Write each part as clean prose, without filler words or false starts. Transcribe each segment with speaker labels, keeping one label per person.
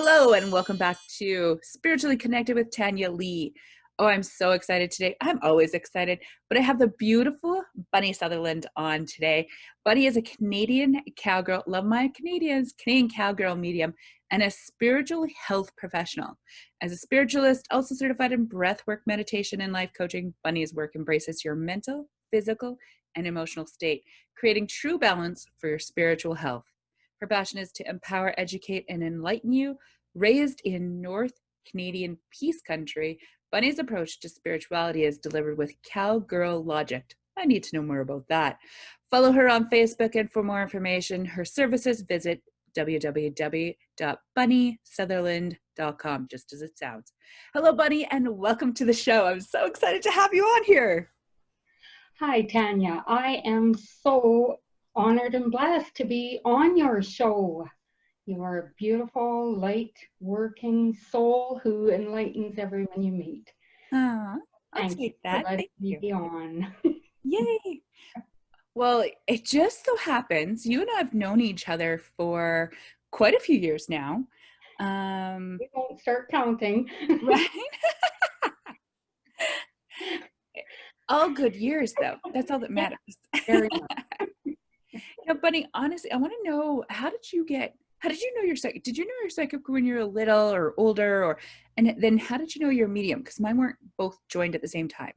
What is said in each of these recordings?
Speaker 1: Hello, and welcome back to Spiritually Connected with Tanya Lee. Oh, I'm so excited today. I'm always excited, but I have the beautiful Bunny Sutherland on today. Bunny is a Canadian cowgirl, love my Canadians, Canadian cowgirl medium, and a spiritual health professional. As a spiritualist, also certified in breathwork, meditation, and life coaching, Bunny's work embraces your mental, physical, and emotional state, creating true balance for your spiritual health. Her passion is to empower, educate, and enlighten you. Raised in North Canadian Peace Country, Bunny's approach to spirituality is delivered with cowgirl logic. I need to know more about that. Follow her on Facebook, and for more information, her services, visit www.bunnysutherland.com, just as it sounds. Hello, Bunny, and welcome to the show. I'm so excited to have you on here.
Speaker 2: Hi, Tanya. I am so honored and blessed to be on your show. You are a beautiful, light-working soul who enlightens everyone you meet.
Speaker 1: I'll
Speaker 2: Thank you
Speaker 1: take that.
Speaker 2: for letting
Speaker 1: Thank you.
Speaker 2: me be on.
Speaker 1: Yay! Well, it just so happens you and I have known each other for quite a few years now.
Speaker 2: We won't start counting.
Speaker 1: Right? All good years, though. That's all that matters.
Speaker 2: Very much.
Speaker 1: Now, Bunny, honestly, I want to know, how did you know you're psychic? Did you know you're psychic when you were little or older, and then how did you know you're medium? Because mine weren't both joined at the same time.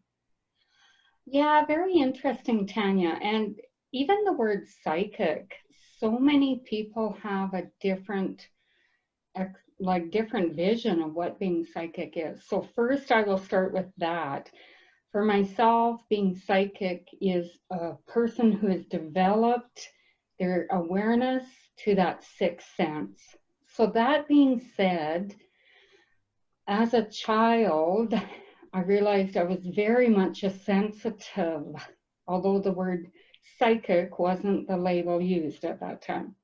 Speaker 2: Yeah, very interesting, Tanya. And even the word psychic, so many people have a different vision of what being psychic is. So first I will start with that. For myself, being psychic is a person who has developed their awareness to that sixth sense. So that being said, as a child, I realized I was very much a sensitive, although the word psychic wasn't the label used at that time.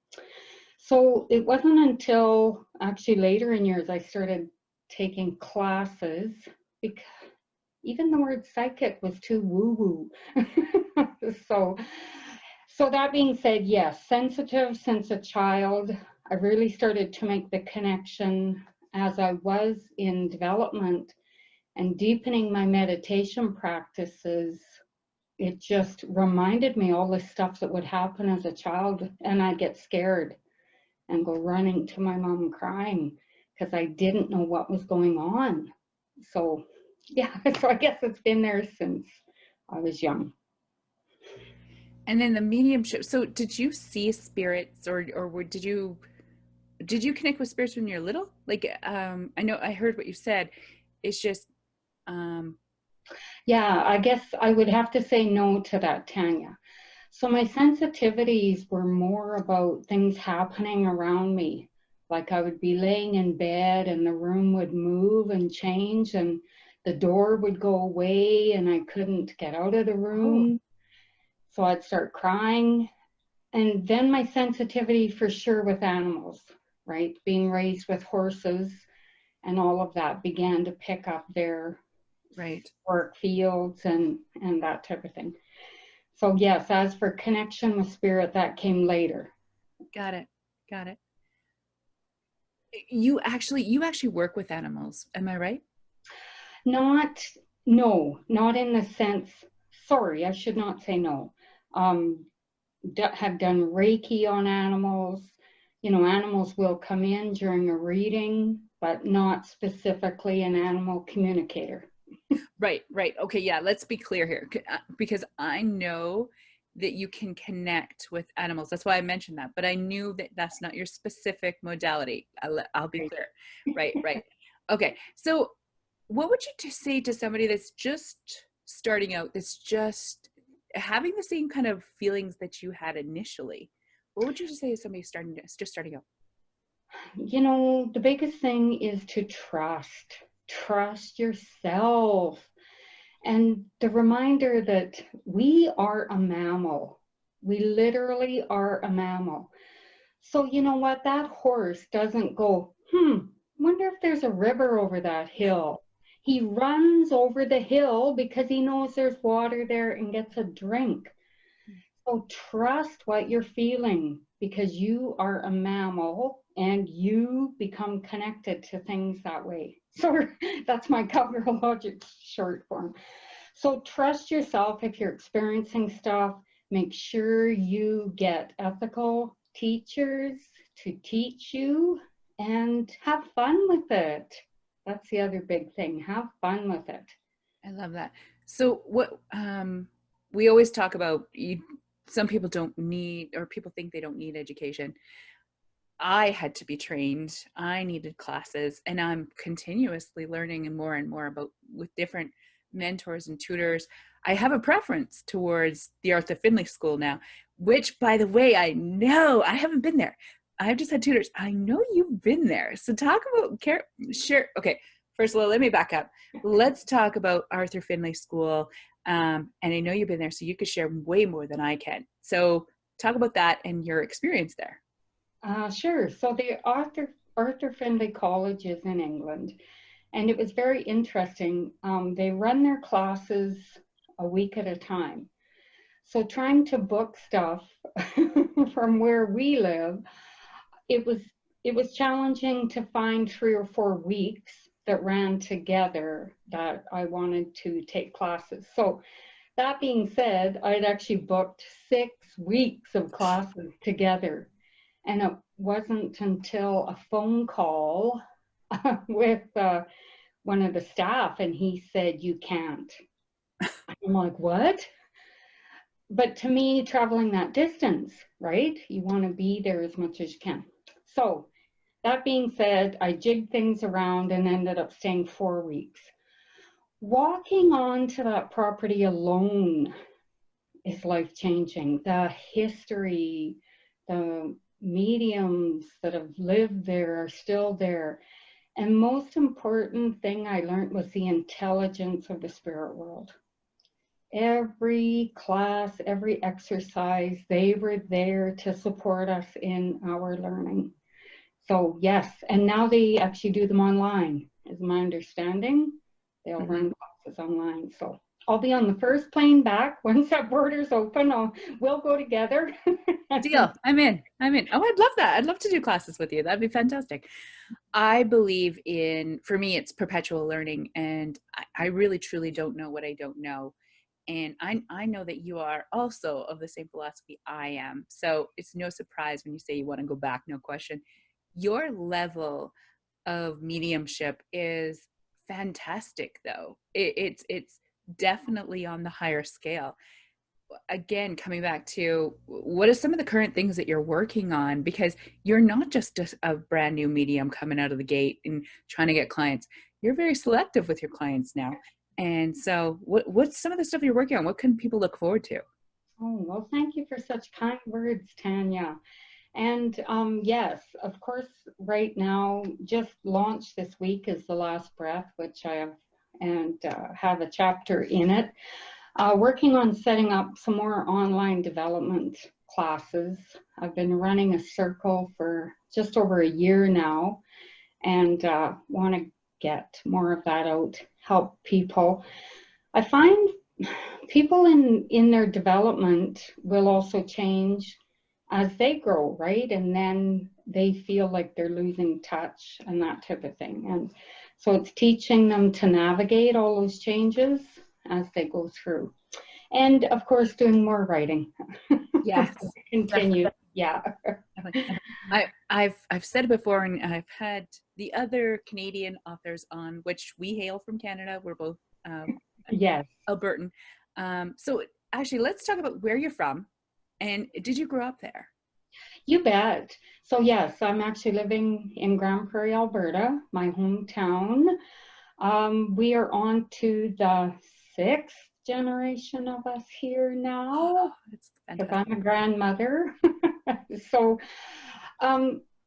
Speaker 2: So it wasn't until actually later in years I started taking classes, because even the word psychic was too woo-woo. So that being said, yes, sensitive since a child. I really started to make the connection as I was in development and deepening my meditation practices. It just reminded me all the stuff that would happen as a child, and I'd get scared and go running to my mom crying because I didn't know what was going on. So yeah, so I guess it's been there since I was young.
Speaker 1: And then the mediumship. So did you see spirits, or did you connect with spirits when you're little? Like, I know I heard what you said. It's just,
Speaker 2: Yeah, I guess I would have to say no to that, Tanya. So my sensitivities were more about things happening around me. Like I would be laying in bed and the room would move and change and the door would go away and I couldn't get out of the room. So I'd start crying. And then my sensitivity for sure with animals, right? Being raised with horses and all of that began to pick up their work fields and that type of thing. So yes, as for connection with spirit, that came later.
Speaker 1: Got it. You actually work with animals, am I right?
Speaker 2: Not in the sense, sorry, I should not say no. Have done Reiki on animals. You know, animals will come in during a reading, but not specifically an animal communicator.
Speaker 1: Right. Okay, yeah, let's be clear here, because I know that you can connect with animals. That's why I mentioned that, but I knew that that's not your specific modality. I'll be clear. Right. Okay, so what would you say to somebody that's just starting out, that's just having the same kind of feelings that you had initially? What would you say to somebody just starting out?
Speaker 2: You know, the biggest thing is to trust yourself. And the reminder that we are a mammal. We literally are a mammal. So you know what? That horse doesn't go, wonder if there's a river over that hill. He runs over the hill because he knows there's water there and gets a drink. So trust what you're feeling, because you are a mammal and you become connected to things that way. So that's my cowgirl logic short form. So trust yourself if you're experiencing stuff. Make sure you get ethical teachers to teach you and have fun with it. That's the other big thing. Have fun with it.
Speaker 1: I love that. So what we always talk about, some people don't need, or people think they don't need education. I had to be trained. I needed classes, and I'm continuously learning and more about with different mentors and tutors. I have a preference towards the Arthur Findlay School now, which, by the way, I know I haven't been there. I've just had tutors. I know you've been there. So talk about Sure. Okay. First of all, let me back up. Let's talk about Arthur Findlay School. And I know you've been there, so you could share way more than I can. So talk about that and your experience there.
Speaker 2: Sure. So the Arthur Findlay College is in England, and it was very interesting. They run their classes a week at a time. So trying to book stuff from where we live, it was challenging to find 3 or 4 weeks that ran together that I wanted to take classes. So that being said, I'd actually booked 6 weeks of classes together. And it wasn't until a phone call with one of the staff, and he said, "You can't." I'm like, "What?" But to me, traveling that distance, right? You want to be there as much as you can. So that being said, I jigged things around and ended up staying 4 weeks. Walking onto that property alone is life-changing. The history, the mediums that have lived there are still there. And most important thing I learned was the intelligence of the spirit world. Every class, every exercise, they were there to support us in our learning. So yes, and now they actually do them online, is my understanding. They'll run classes online. So I'll be on the first plane back. Once that border's open, we'll go together.
Speaker 1: Deal. I'm in. I'm in. Oh, I'd love that. I'd love to do classes with you. That'd be fantastic. I believe for me, it's perpetual learning. And I really, truly don't know what I don't know. And I know that you are also of the same philosophy I am. So it's no surprise when you say you want to go back, no question. Your level of mediumship is fantastic, though. It's definitely on the higher scale. Again, coming back to what are some of the current things that you're working on, because you're not just a brand new medium coming out of the gate and trying to get clients. You're very selective with your clients now. And so what's some of the stuff you're working on? What can people look forward to?
Speaker 2: Oh, well, thank you for such kind words, Tanya. And yes, of course, right now, just launched this week is The Last Breath, which I have, and have a chapter in it. Working on setting up some more online development classes. I've been running a circle for just over a year now, and want to get more of that out, help people. I find people in their development will also change as they grow, right? And then they feel like they're losing touch and that type of thing. And so it's teaching them to navigate all those changes as they go through. And of course, doing more writing.
Speaker 1: Yes.
Speaker 2: Continue. Yeah.
Speaker 1: I've said it before, and I've had the other Canadian authors on, which we hail from Canada. We're both
Speaker 2: Yes.
Speaker 1: Albertan. So actually, let's talk about where you're from, and did you grow up there?
Speaker 2: You bet. So yes, I'm actually living in Grand Prairie, Alberta, my hometown. We are on to the 6th generation of us here now, because I'm a grandmother. So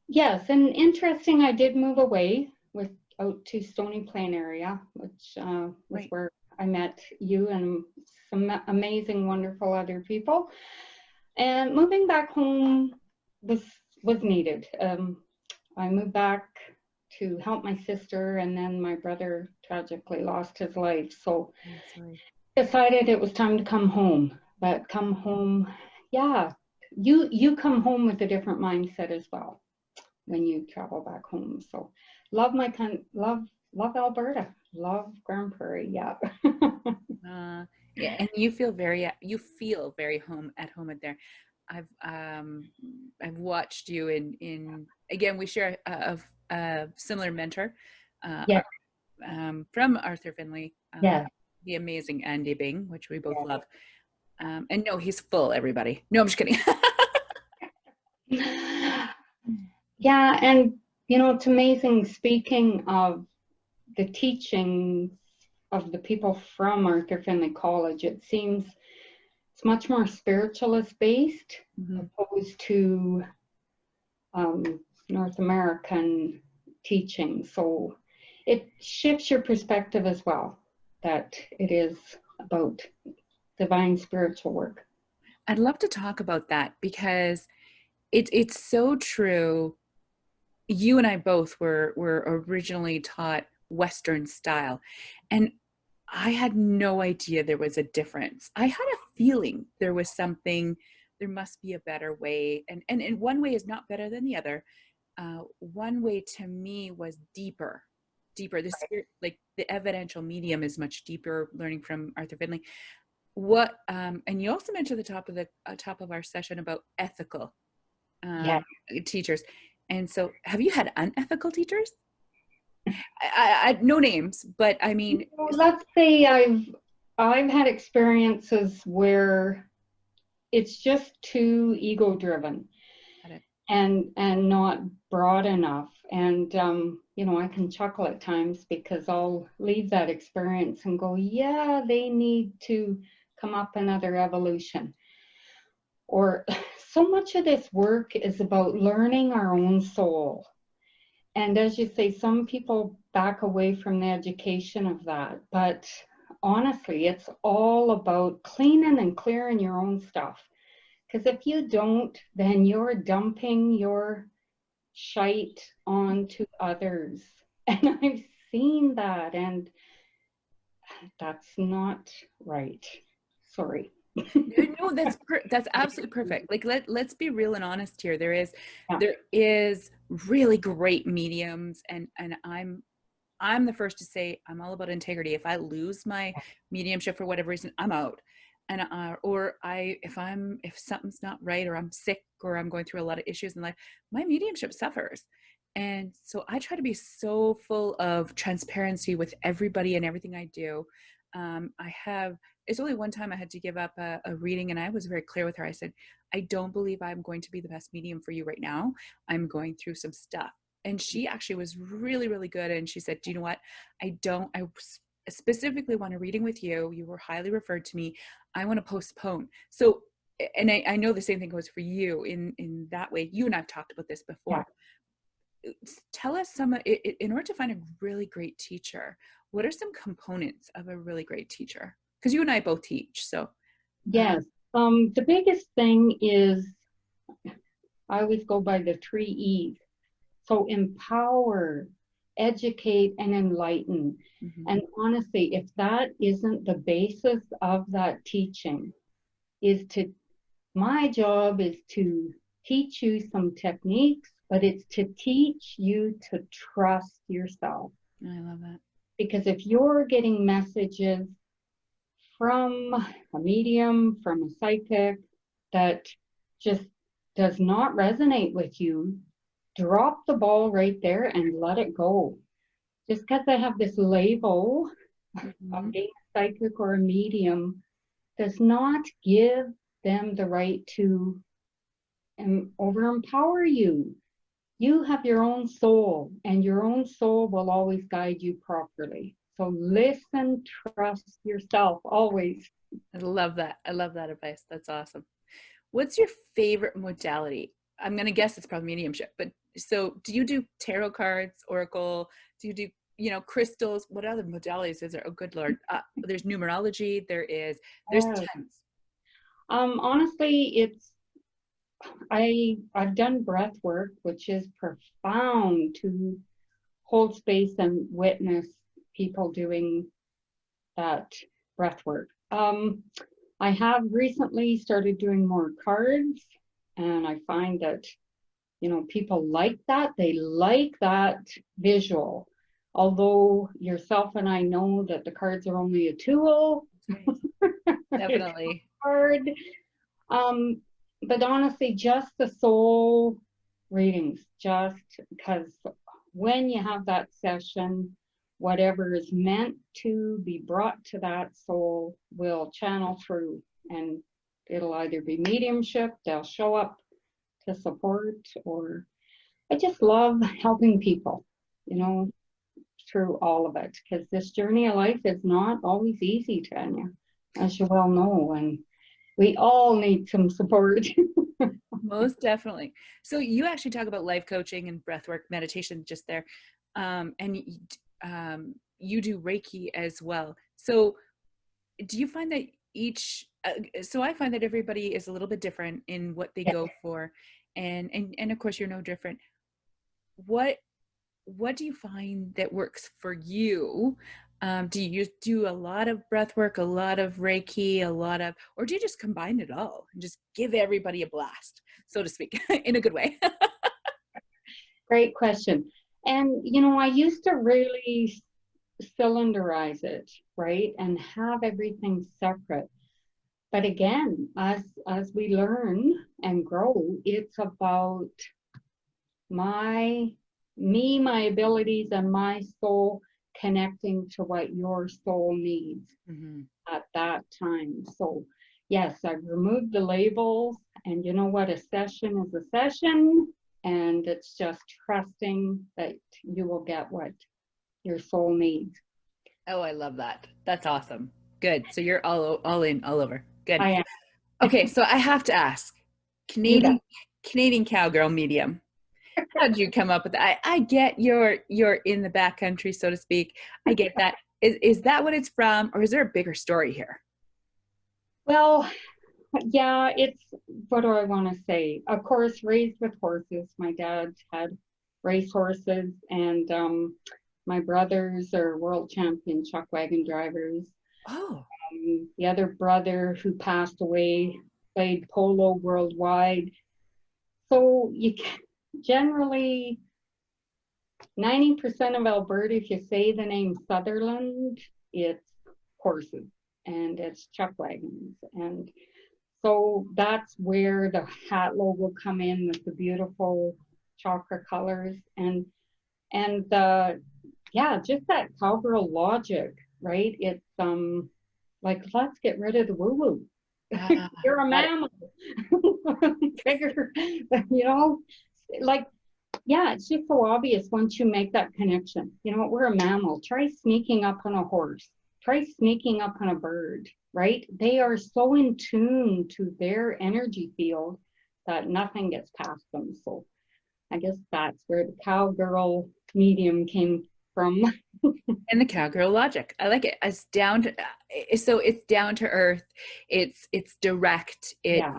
Speaker 2: yes, and interesting, I did move away out to Stony Plain area, which was where I met you and some amazing, wonderful other people. And moving back home was needed. I moved back to help my sister, and then my brother tragically lost his life. So decided it was time to come home. But come home, yeah, you come home with a different mindset as well. when you travel back home. So love my love Alberta, love Grand Prairie. Yeah.
Speaker 1: Yeah, and you feel very home at home at there. I've watched you in again, we share a similar mentor uh,
Speaker 2: Yeah.
Speaker 1: from Arthur Finley,
Speaker 2: Yeah.
Speaker 1: the amazing Andy Bing, which we both love. And no, he's full, everybody. No, I'm just kidding.
Speaker 2: Yeah. Yeah, and it's amazing. Speaking of the teachings of the people from Arthur Finley College, it seems it's much more spiritualist based
Speaker 1: Mhm.
Speaker 2: opposed to North American teaching. So it shifts your perspective as well, that it is about divine spiritual work.
Speaker 1: I'd love to talk about that because it's so true. You and I both were originally taught Western style, and I had no idea there was a difference. I had a feeling there was something, there must be a better way, and one way is not better than the other. One way to me was deeper. The spirit, like the evidential medium, is much deeper. Learning from Arthur Finley. What and you also mentioned at the top of our session about ethical
Speaker 2: Yeah.
Speaker 1: um, teachers. And so, have you had unethical teachers? No names, but I mean,
Speaker 2: Let's say I've had experiences where it's just too ego driven and not broad enough. And I can chuckle at times because I'll leave that experience and go, yeah, they need to come up another evolution. Or so much of this work is about learning our own soul. And as you say, some people back away from the education of that. But honestly, it's all about cleaning and clearing your own stuff. Because if you don't, then you're dumping your shite onto others. And I've seen that, and that's not right. Sorry.
Speaker 1: no, that's absolutely perfect. Like let's be real and honest here. There is
Speaker 2: Yeah.
Speaker 1: there is really great mediums, and I'm the first to say I'm all about integrity. If I lose my mediumship for whatever reason, I'm out. And or I if something's not right, or I'm sick, or I'm going through a lot of issues in life, my mediumship suffers. And so I try to be so full of transparency with everybody and everything I do. I have It's only one time I had to give up a reading, and I was very clear with her. I said, I don't believe I'm going to be the best medium for you right now. I'm going through some stuff. And she actually was really, really good. And she said, do you know what? I specifically want a reading with you. You were highly referred to me. I want to postpone. So, and I know the same thing goes for you in that way. You and I've talked about this before. Tell us in order to find a really great teacher, what are some components of a really great teacher? Because you and I both teach. So,
Speaker 2: Yes. The biggest thing is I always go by the 3 E's. So empower, educate, and enlighten.
Speaker 1: mhm.
Speaker 2: And honestly, if that isn't the basis of that teaching, my job is to teach you some techniques, but it's to teach you to trust yourself.
Speaker 1: I love that.
Speaker 2: Because if you're getting messages from a medium, from a psychic that just does not resonate with you, drop the ball right there and let it go. Just because I have this label of being a psychic or a medium does not give them the right to over empower you. You have your own soul, and your own soul will always guide you properly. So listen, trust yourself always.
Speaker 1: I love that. I love that advice. That's awesome. What's your favorite modality? I'm going to guess it's probably mediumship, but so do you do tarot cards, oracle? Do you do, crystals? What other modalities is there? Oh, good Lord. There's numerology. There's tons.
Speaker 2: Honestly, I've done breath work, which is profound, to hold space and witness people doing that breath work. I have recently started doing more cards, and I find that You know, people like that. They like that visual. Although yourself and I know that the cards are only a tool.
Speaker 1: Right.
Speaker 2: It's
Speaker 1: Definitely.
Speaker 2: hard. Um, but honestly, just the soul readings, just because when you have that session, whatever is meant to be brought to that soul will channel through, and it'll either be mediumship, they'll show up to support, or I just love helping people, you know, through all of it, because this journey of life is not always easy, Tanya, as you well know, and we all need some support.
Speaker 1: Most definitely. So you actually talk about life coaching and breathwork meditation just there. And you do Reiki as well. So do you find that so I find that everybody is a little bit different in what they
Speaker 2: Yeah.
Speaker 1: go for. And of course you're no different. What do you find that works for you? Do you do a lot of breath work, a lot of Reiki, or do you just combine it all and just give everybody a blast, so to speak, in a good way?
Speaker 2: Great question. And, you know, I used to really cylinderize it, right? And have everything separate. But again, as we learn and grow, it's about my abilities and my soul connecting to what your soul needs at that time. So yes, I've removed the labels, and you know what? A session is a session, and it's just trusting that you will get what your soul needs.
Speaker 1: Oh, I love that. That's awesome. Good. So you're all in, all over. Good.
Speaker 2: I am.
Speaker 1: Okay, so I have to ask,
Speaker 2: You bet.
Speaker 1: Canadian Cowgirl Medium. How did you come up with that? I get you're in the backcountry, so to speak. I get that. Is that what it's from, or is there a bigger story here?
Speaker 2: Well, yeah, it's, what do I want to say? Of course, raised with horses. My dad had race horses, and my brothers are world champion chuck wagon drivers.
Speaker 1: Oh,
Speaker 2: The other brother who passed away played polo worldwide. So you generally 90% of Alberta, if you say the name Sutherland, it's horses and it's chuck wagons. And so that's where the hat logo come in with the beautiful chakra colors, and yeah, just that cowgirl logic, right? It's like, let's get rid of the woo-woo. You're a
Speaker 1: got it.
Speaker 2: mammal. Figure, you know, like, yeah, it's just so obvious once you make that connection. You know, we're a mammal. Try sneaking up on a horse. Try sneaking up on a bird, right? They are so in tune to their energy field that nothing gets past them. So I guess that's where the cowgirl medium came from.
Speaker 1: And the cowgirl logic. I like it. It's down to so it's down to earth. It's direct.
Speaker 2: Yeah.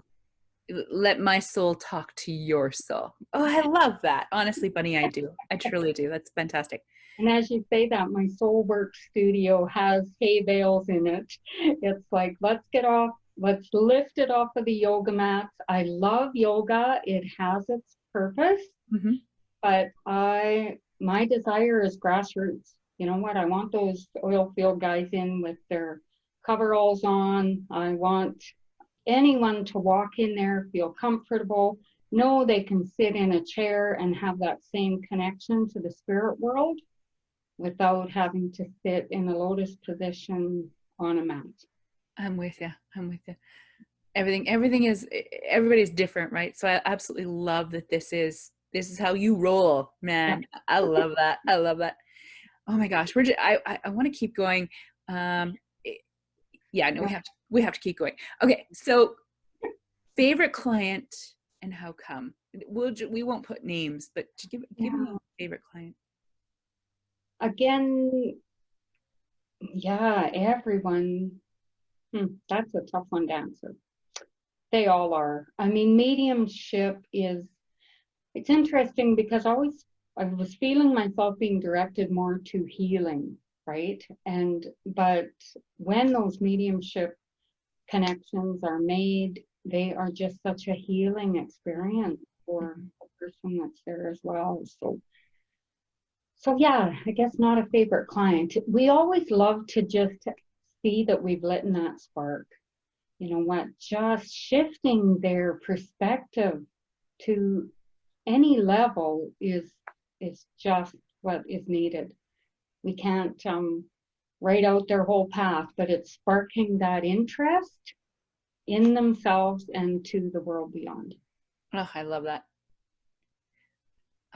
Speaker 1: Let my soul talk to your soul. Oh, I love that. Honestly, Bunny, I do. I truly do. That's fantastic.
Speaker 2: And as you say that, my soul work studio has hay bales in it. It's like, let's lift it off of the yoga mats. I love yoga. It has its purpose, but my desire is grassroots. You know what? I want those oil field guys in with their coveralls on. I want anyone to walk in there, feel comfortable, know they can sit in a chair and have that same connection to the spirit world without having to sit in a lotus position on a mat.
Speaker 1: I'm with you. I'm with you. Everybody's different, right? So I absolutely love that this is how you roll, man.
Speaker 2: Yeah.
Speaker 1: I love that. I love that. Oh my gosh, I want to keep going. Yeah, no, we have to keep going. Okay, so favorite client and how come? We won't put names, but give me a favorite client.
Speaker 2: Again, yeah, everyone. That's a tough one to answer. They all are. I mean, mediumship it's interesting because I was feeling myself being directed more to healing, right? But when those mediumship connections are made, they are just such a healing experience for a person that's there as well. So yeah, I guess not a favorite client. We always love to just see that we've lit that spark. You know what? Just shifting their perspective to any level is just what is needed. We can't write out their whole path, but it's sparking that interest in themselves and to the world beyond.
Speaker 1: Oh, I love that.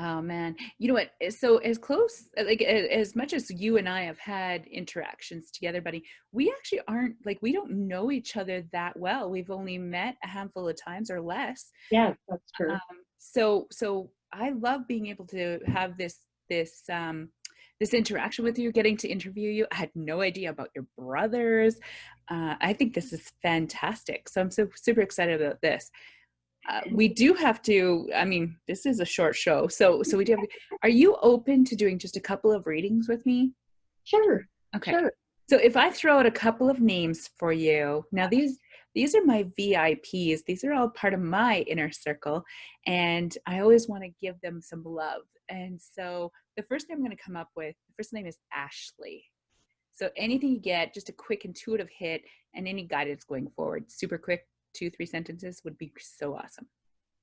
Speaker 1: Oh man, you know what? So as close, like as much as you and I have had interactions together, buddy, we actually aren't like we don't know each other that well. We've only met a handful of times or less.
Speaker 2: Yes, that's true.
Speaker 1: So I love being able to have this interaction with you, getting to interview you. I had no idea about your brothers. I think this is fantastic. So I'm so super excited about this. We do have to, I mean, this is a short show. So we do have, are you open to doing just a couple of readings with me?
Speaker 2: Sure.
Speaker 1: Okay.
Speaker 2: Sure.
Speaker 1: So if I throw out a couple of names for you, now these are my VIPs. These are all part of my inner circle. And I always want to give them some love. And so the first name I'm going to come up with, the first name is Ashley. So anything you get, just a quick intuitive hit and any guidance going forward, super quick, 2-3 sentences would be so awesome.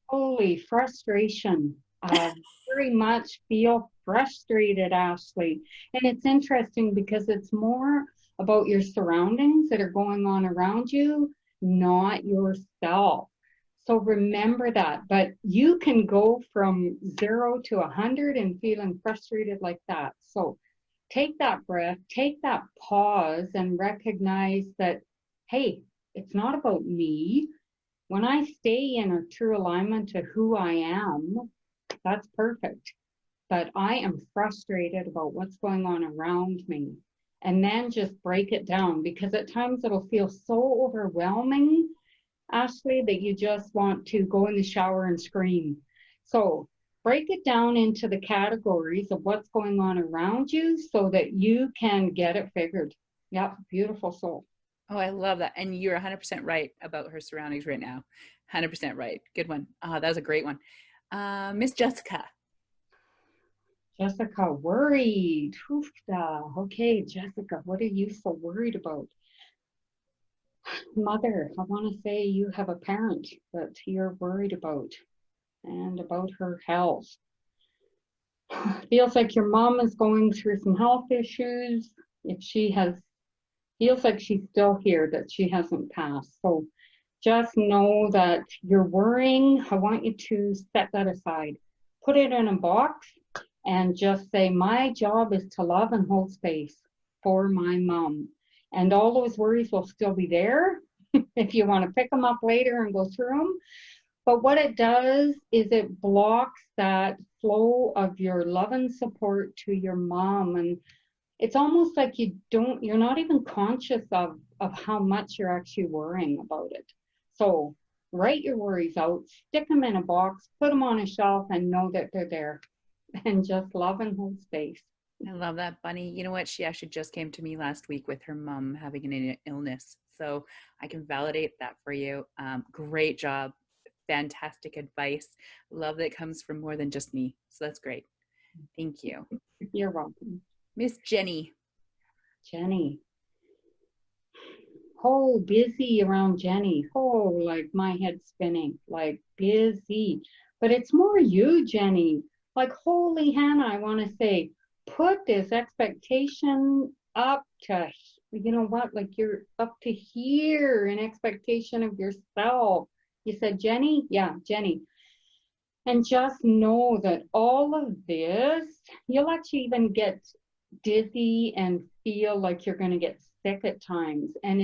Speaker 2: Holy frustration. Very much feel frustrated, Ashley. And it's interesting because it's more about your surroundings that are going on around you, not yourself. So remember that. But you can go from 0 to 100 and feeling frustrated like that. So take that breath, take that pause, and recognize that, hey, it's not about me. When I stay in a true alignment to who I am, that's perfect. But I am frustrated about what's going on around me. And then just break it down, because at times it'll feel so overwhelming, Ashley, that you just want to go in the shower and scream. So break it down into the categories of what's going on around you so that you can get it figured. Yep, beautiful soul.
Speaker 1: Oh, I love that. And you're 100% right about her surroundings right now. 100% right. Good one. That was a great one. Miss Jessica.
Speaker 2: Jessica, worried. Oofda. Okay, Jessica, what are you so worried about? Mother, I want to say you have a parent that you're worried about and about her health. Feels like your mom is going through some health issues. If she has, feels like she's still here, that she hasn't passed. So just know that you're worrying. I want you to set that aside. Put it in a box and just say, my job is to love and hold space for my mom. And all those worries will still be there if you want to pick them up later and go through them. But what it does is it blocks that flow of your love and support to your mom. And it's almost like you're not even conscious of how much you're actually worrying about it. So write your worries out, stick them in a box, put them on a shelf, and know that they're there. And just love and hold space.
Speaker 1: I love that, Bunny. You know what? She actually just came to me last week with her mom having an illness. So I can validate that for you. Great job. Fantastic advice. Love that comes from more than just me. So that's great. Thank you.
Speaker 2: You're welcome.
Speaker 1: Miss Jenny.
Speaker 2: Jenny. Oh, busy around Jenny. Oh, like my head spinning, like busy. But it's more you, Jenny. Like, holy Hannah, I want to say, put this expectation up to, you know what, like you're up to here in expectation of yourself. You said Jenny? Yeah, Jenny. And just know that all of this, you'll actually even get dizzy and feel like you're going to get sick at times. And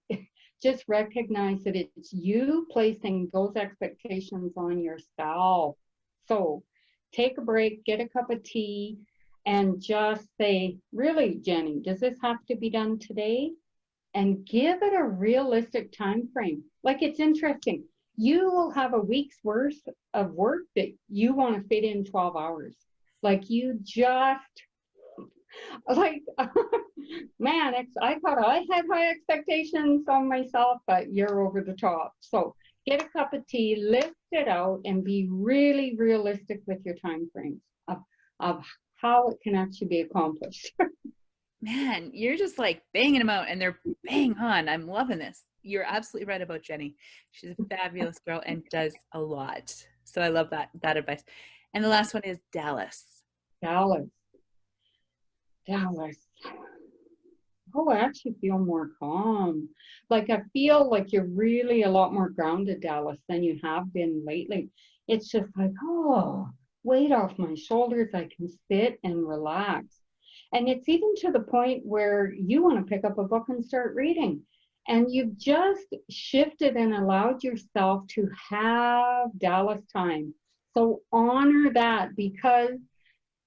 Speaker 2: it's just recognize that it's you placing those expectations on yourself. So take a break, get a cup of tea, and just say, really, Jenny, does this have to be done today? And give it a realistic time frame. Like, it's interesting. You will have a week's worth of work that you want to fit in 12 hours. Like, you just, like, man, I thought I had high expectations on myself, but you're over the top. So get a cup of tea, lift it out, and be really realistic with your time frames of how it can actually be accomplished.
Speaker 1: Man, you're just like banging them out and they're bang on. I'm loving this. You're absolutely right about Jenny. She's a fabulous girl and does a lot. So I love that advice. And the last one is Dallas.
Speaker 2: Dallas. Dallas. Oh, I actually feel more calm. Like I feel like you're really a lot more grounded, Dallas, than you have been lately. It's just like, oh, weight off my shoulders. I can sit and relax. And it's even to the point where you want to pick up a book and start reading. And you've just shifted and allowed yourself to have Dallas time. So honor that, because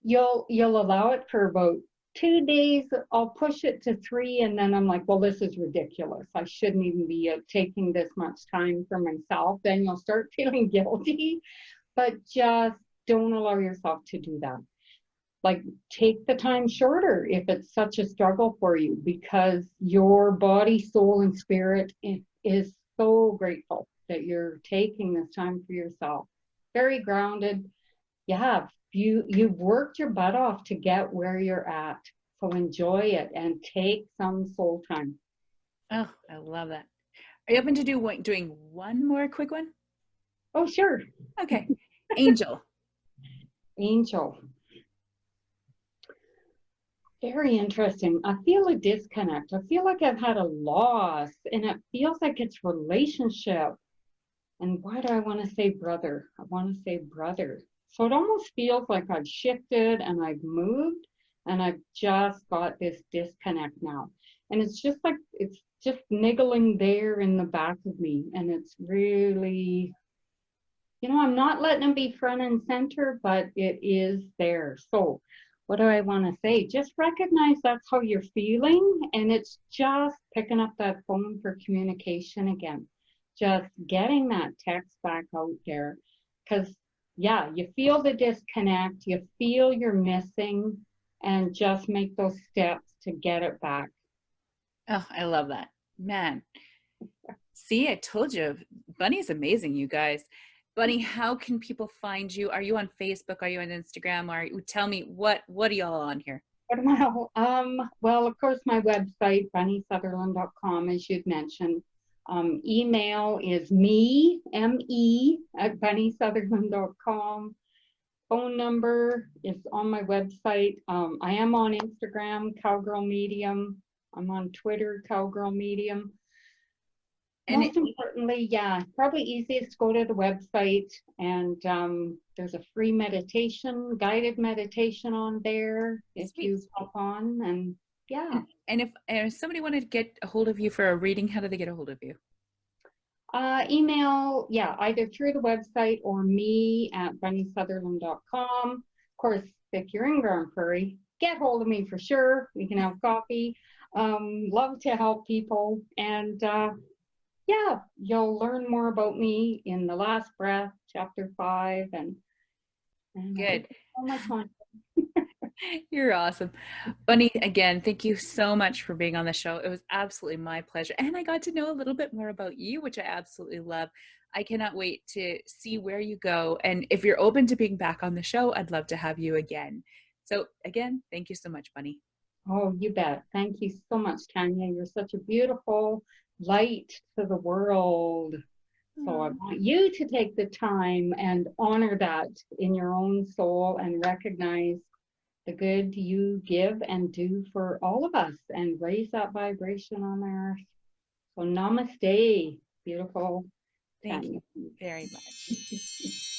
Speaker 2: you'll allow it for about 2 days. I'll push it to 3, and then I'm like, well, this is ridiculous. I shouldn't even be taking this much time for myself. Then you'll start feeling guilty, but just don't allow yourself to do that. Like, take the time shorter if it's such a struggle for you, because your body, soul, and spirit is so grateful that you're taking this time for yourself. Very grounded. You've worked your butt off to get where you're at. So enjoy it and take some soul time.
Speaker 1: Oh, I love that. Are you open to doing one more quick one?
Speaker 2: Oh, sure.
Speaker 1: Okay. Angel.
Speaker 2: Angel. Very interesting. I feel a disconnect. I feel like I've had a loss, and it feels like it's relationship. And why do I want to say brother? I want to say brother. So it almost feels like I've shifted and I've moved, and I've just got this disconnect now. And it's just like, it's just niggling there in the back of me. And it's really, I'm not letting it be front and center, but it is there. So what do I want to say? Just recognize that's how you're feeling, and it's just picking up that phone for communication again. Just getting that text back out there, because you feel the disconnect, you feel you're missing, and just make those steps to get it back.
Speaker 1: Oh, I love that. Man. See, I told you, Bunny's amazing, you guys. Bunny, how can people find you? Are you on Facebook? Are you on Instagram? Tell me, what are y'all on here?
Speaker 2: Well, of course, my website, bunnysutherland.com, as you'd mentioned. Email is me, at bunnysutherland.com. Phone number is on my website. I am on Instagram, Cowgirl Medium. I'm on Twitter, Cowgirl Medium. And most importantly, probably easiest to go to the website, and there's a free meditation, guided meditation on there if you hop on, and
Speaker 1: And if somebody wanted to get a hold of you for a reading, how do they get a hold of you?
Speaker 2: Email, either through the website or me at bunnysutherland.com. Of course, if you're in Grand Prairie, get hold of me for sure. We can have coffee. Love to help people, and you'll learn more about me in The Last Breath, Chapter 5, and
Speaker 1: good.
Speaker 2: So much fun.
Speaker 1: You're awesome. Bunny, again, thank you so much for being on the show. It was absolutely my pleasure. And I got to know a little bit more about you, which I absolutely love. I cannot wait to see where you go. And if you're open to being back on the show, I'd love to have you again. So again, thank you so much, Bunny.
Speaker 2: Oh, you bet. Thank you so much, Tanya. You're such a beautiful light to the world. So I want you to take the time and honor that in your own soul and recognize the good you give and do for all of us, and raise that vibration on earth. So namaste, beautiful.
Speaker 1: Thank you very much.